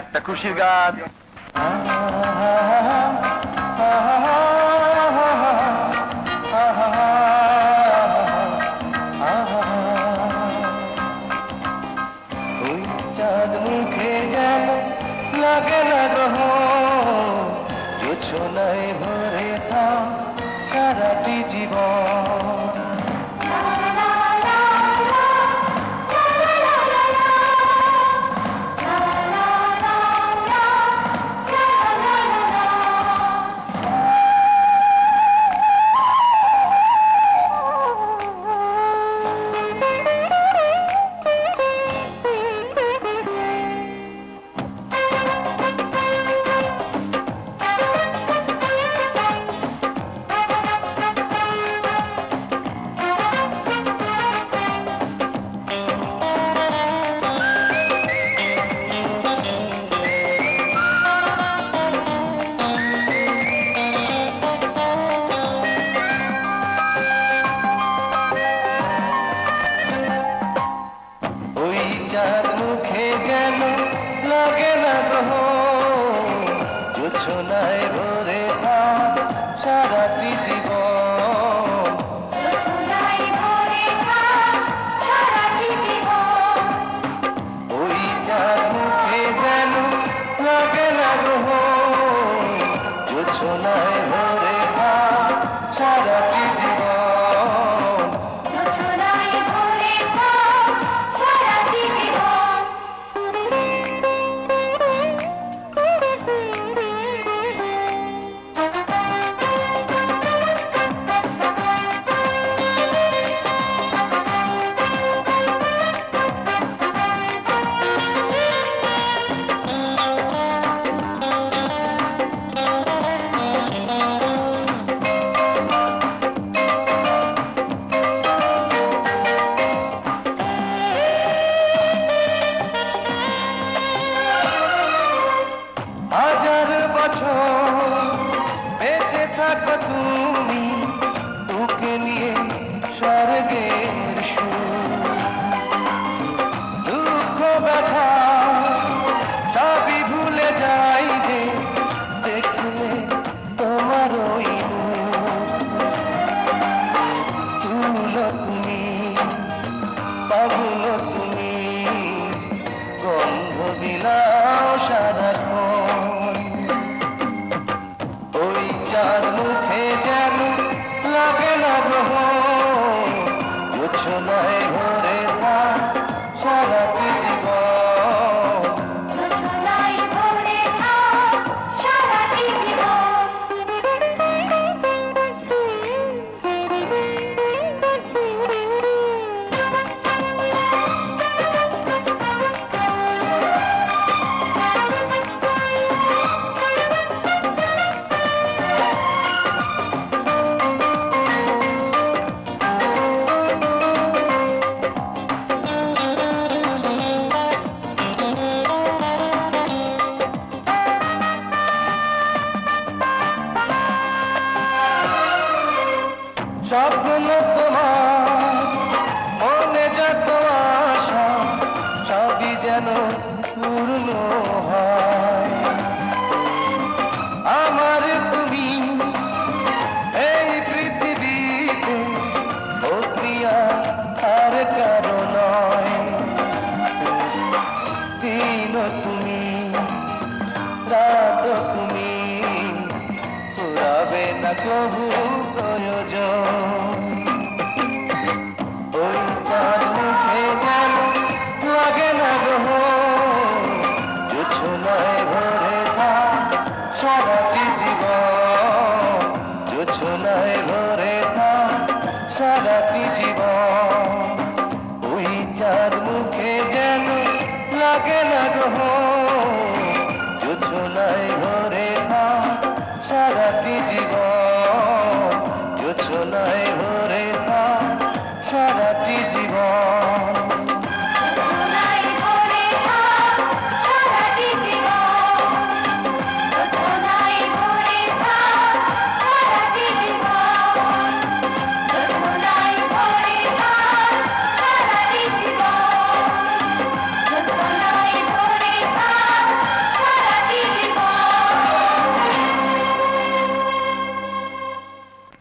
একটা খুশির গান। ওই চাঁদ মুখে যেন লাগে না গ্রহ, জোছনায় ভরে থাক সারাটি জীবন। চাঁদ মুখে যেন লাগে না গ্রহ, জোছনায় ভরে থাক সারাটি জীবন। ওই চাঁদ মুখে যেন লাগে না গ্রহ, জোছনায় ভরে থাক সারাটি জীবন। বেঁচে থাকো তুমি তোকে নিয়ে স্বর্গের সুর, দুঃখ ব্যথা সবই ভুলে যাই যে দেখলে তোমার ওই তুলো তুমি, পাগুলো তুমি, গন্ধ দিলাও সারাক্ষণ। চাঁদ মুখে যেন লাগে না গ্রহ, জোছনায় ভরে থাক সারাটি জীবন। স্বপ্ন তোমার মনে যত আশা সবই যেন পূর্ণ হয়। আমার তুমি এই পৃথিবীতে অপ্রিয়া আর কারো নয়। দিন তুমি রাত তুমি ফুরাবে না কবু প্রয়োজন। ওই চাঁদ মুখে যেন লাগে না গ্রহ, জোছনায় ভরে থাক সারাটি জীবন। জোছনায় ভরে থাক সারাটি জীবন। ওই চাঁদ মুখে যেন লাগে না গ্রহ, জোছনায়